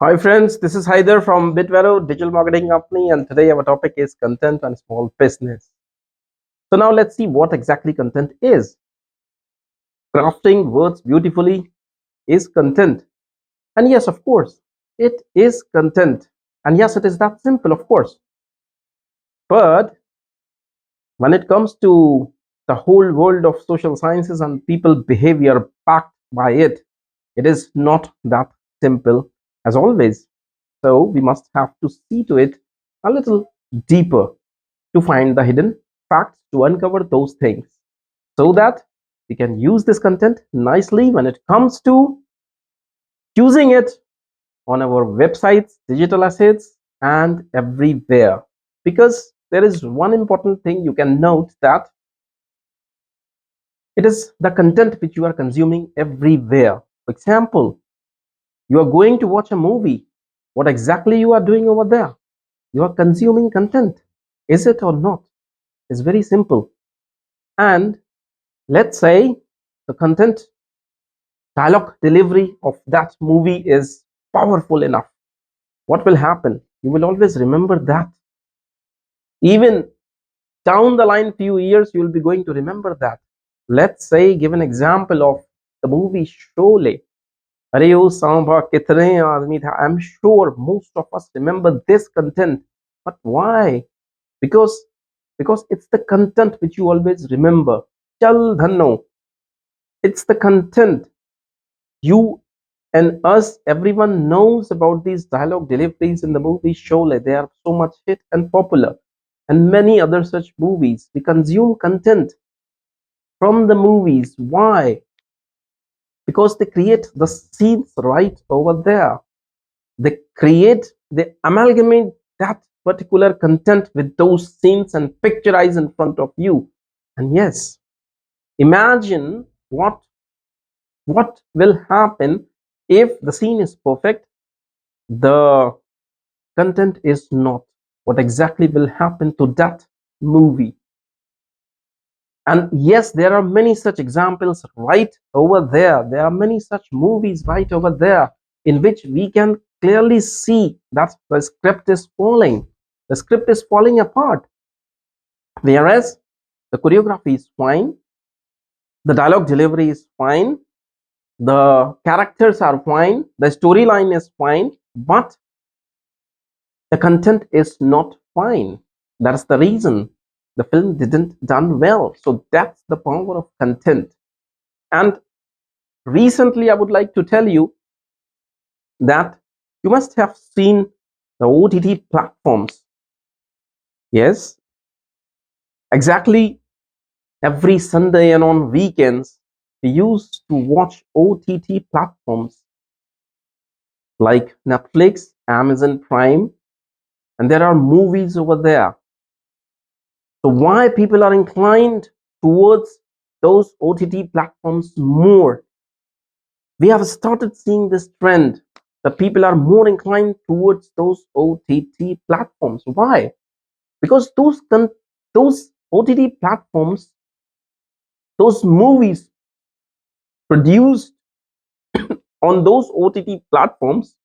Hi friends, this is Haider from Bitvalue Digital Marketing Company, and today our topic is content and small business. So now let's see what exactly content is. Crafting words beautifully is content. And yes, of course, it is content. And yes, it is that simple, of course. But when it comes to the whole world of social sciences and people behavior backed by it, it is not that simple as always. So we must have to see to it a little deeper to find the hidden facts, to uncover those things, so that we can use this content nicely when it comes to using it on our websites, digital assets, and everywhere. Because there is one important thing you can note, that it is the content which you are consuming everywhere. For example, you are going to watch a movie. What exactly you are doing over there? You are consuming content. Is it or not? It's very simple. And let's say the content dialogue delivery of that movie is powerful enough. What will happen? You will always remember that. Even down the line few years, you will be going to remember that. Let's say, give an example of the movie Sholay. अरे वो सांभा कितने आदमी था. I'm sure most of us remember this content. But why? Because it's the content which you always remember. Chal dhanno. It's the content. You and us, everyone knows about these dialogue deliveries in the movie Sholay. They are so much hit and popular, and many other such movies. We consume content from the movies. Why? Because they create the scenes right over there. They amalgamate that particular content with those scenes and picturize in front of you. And yes, imagine what will happen if the scene is perfect, the content is not. What exactly will happen to that movie? And yes, there are many such examples right over there. There are many such movies right over there in which we can clearly see that the script is falling. The script is falling apart. Whereas the choreography is fine, the dialogue delivery is fine, the characters are fine, the storyline is fine, but the content is not fine. That's the reason the film didn't done well. So that's the power of content. And recently I would like to tell you that you must have seen the OTT platforms. Yes, exactly, every Sunday and on weekends we used to watch OTT platforms like Netflix, Amazon Prime, and there are movies over there. So why people are inclined towards those OTT platforms more? We have started seeing this trend that people are more inclined towards those OTT platforms. Why? Because those OTT platforms, those movies produced on those OTT platforms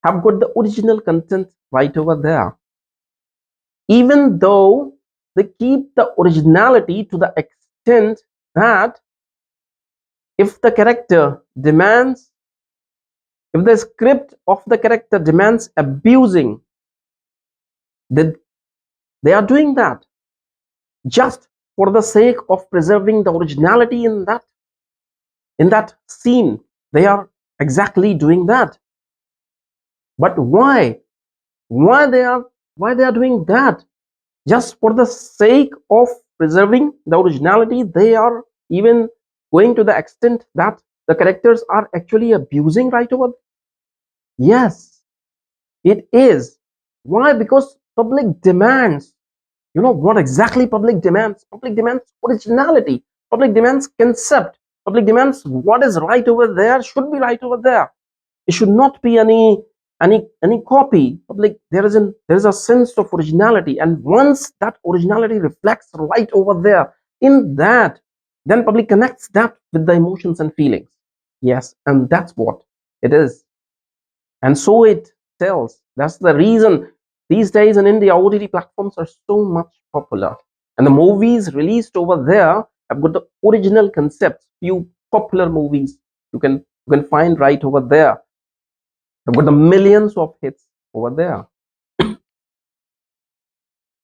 have got the original content right over there. Even though they keep the originality to the extent that if the character demands, if the script of the character demands abusing, they, they are doing that just for the sake of preserving the originality in that scene. They are exactly doing that. But why they are doing that? Just for the sake of preserving the originality, they are even going to the extent that the characters are actually abusing right over. Yes, it is. Why? Because public demands. You know what exactly public demands? Public demands originality. Public demands concept. Public demands what is right over there should be right over there. It should not be any copy. Public, there is a sense of originality, and once that originality reflects right over there in that, then public connects that with the emotions and feelings. Yes, and that's what it is. and so it sells. That's the reason these days in India, OTT platforms are so much popular. And the movies released over there have got the original concepts. Few popular movies you can find right over there. I've got the millions of hits over there.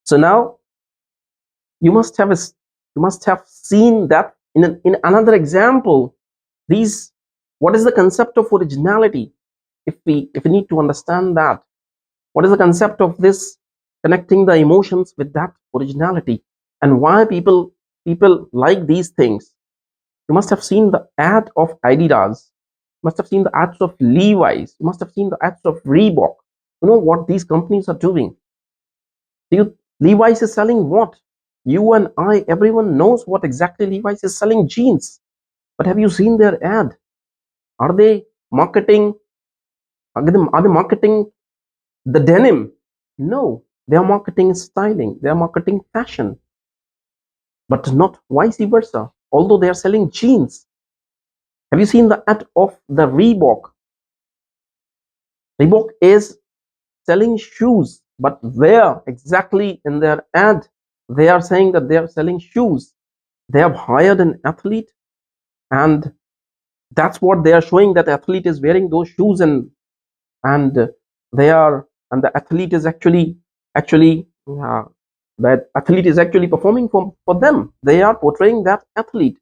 So now you must have seen that in another example. These What is the concept of originality? If we need to understand that, what is the concept of this connecting the emotions with that originality, and why people like these things? You must have seen the ad of Adidas. You must have seen the ads of Levi's. You must have seen the ads of Reebok. You know what these companies are doing? Levi's is selling what? You and I, everyone knows what exactly Levi's is selling: jeans. But have you seen their ad? Are they marketing? Are they marketing the denim? No, they are marketing styling. They are marketing fashion, but not vice versa. Although they are selling jeans. Have you seen the ad of the Reebok? Reebok is selling shoes, but where exactly in their ad they are saying that they are selling shoes? They have hired an athlete, and that's what they are showing, that athlete is wearing those shoes, and they are and the athlete is actually that athlete is actually performing for them. They are portraying that athlete.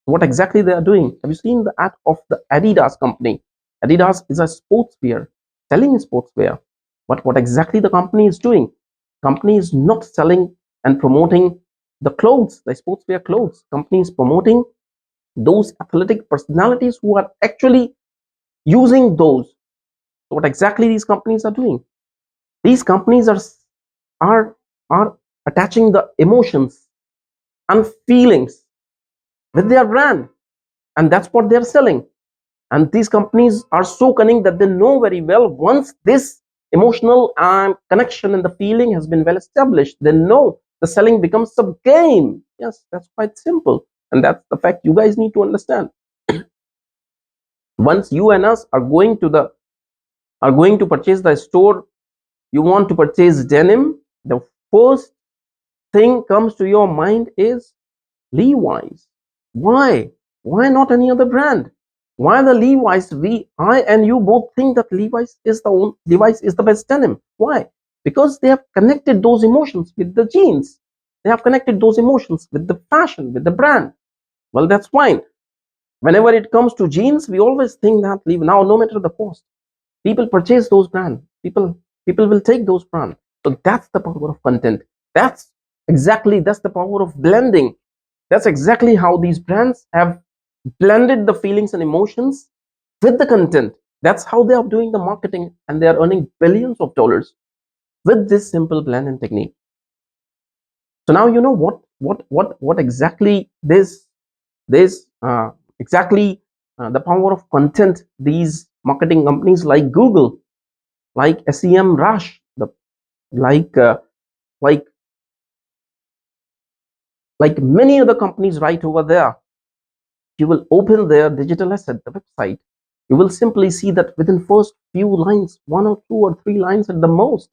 What exactly they are doing? Have you seen the ad of the Adidas company? Adidas is a sportswear, selling sportswear. But what exactly the company is doing? Company is not selling and promoting the clothes, the sportswear clothes. Company is promoting those athletic personalities who are actually using those. So what exactly these companies are doing? These companies are are attaching the emotions and feelings with their brand, and that's what they're selling. And these companies are so cunning that they know very well, once this emotional connection and the feeling has been well established, they know the selling becomes a game. Yes, that's quite simple, and that's the fact you guys need to understand. Once you and us are going to purchase the store, you want to purchase denim, the first thing comes to your mind is Levi's. Why? Why not any other brand? Why the Levi's? I and you both think that Levi's is the best denim. Why? Because they have connected those emotions with the jeans. They have connected those emotions with the fashion, with the brand. Well, that's fine. Whenever it comes to jeans, we always think that Levi. Now, no matter the cost, people purchase those brands. People will take those brands. So that's the power of content. That's the power of blending. That's exactly how these brands have blended the feelings and emotions with the content. That's how they are doing the marketing, and they are earning billions of dollars with this simple blending technique. So now you know what exactly this exactly the power of content. These marketing companies like Google, like SEM Rush, like uh, like like many other companies right over there. You will open their digital asset, the website. You will simply see that within first few lines, one or two or three lines at the most,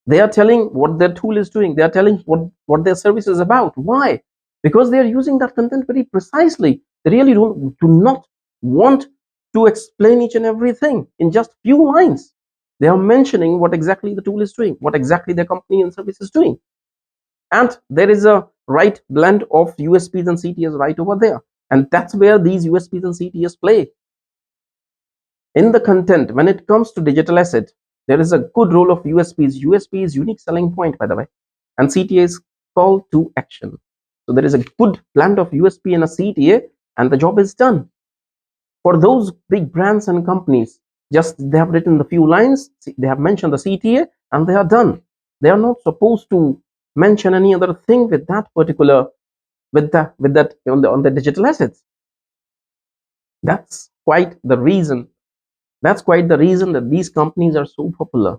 they are telling what their tool is doing. They are telling what their service is about. Why? Because they are using that content very precisely. They really do not want to explain each and everything in just few lines. They are mentioning what exactly the tool is doing, what exactly their company and service is doing. And there is a right blend of USPs and CTS right over there. And that's where these USPs and CTS play. In the content, when it comes to digital asset, there is a good role of USPs. USP is unique selling point, by the way, and CTA is call to action. So there is a good blend of USP and a CTA, and the job is done. For those big brands and companies, just they have written the few lines, they have mentioned the CTA, and they are done. They are not supposed to mention any other thing with that particular with that on the digital assets. That's quite the reason. That's quite the reason that these companies are so popular,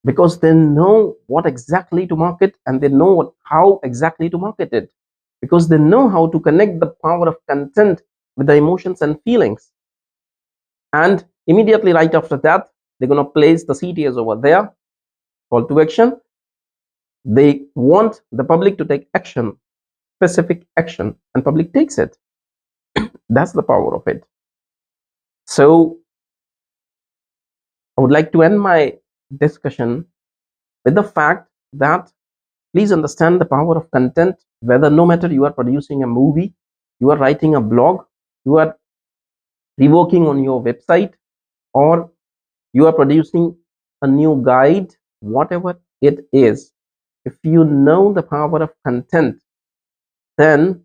because they know what exactly to market, and they know how exactly to market it, because they know how to connect the power of content with the emotions and feelings. And immediately right after that, they're going to place the CTAs over there, call to action. They want the public to take action, specific action, and public takes it. That's the power of it. So I would like to end my discussion with the fact that please understand the power of content, whether no matter you are producing a movie, you are writing a blog, you are reworking on your website, or you are producing a new guide, whatever it is. If you know the power of content, then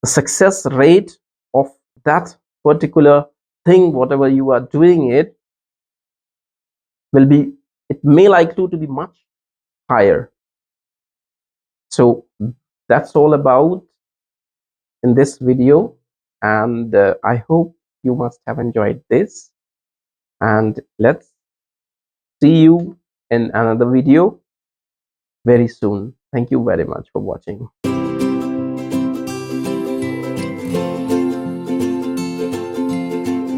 the success rate of that particular thing, whatever you are doing, it will be, it may likely to be much higher. So that's all about in this video, and I hope you must have enjoyed this, and let's see you in another video very soon. Thank you very much for watching.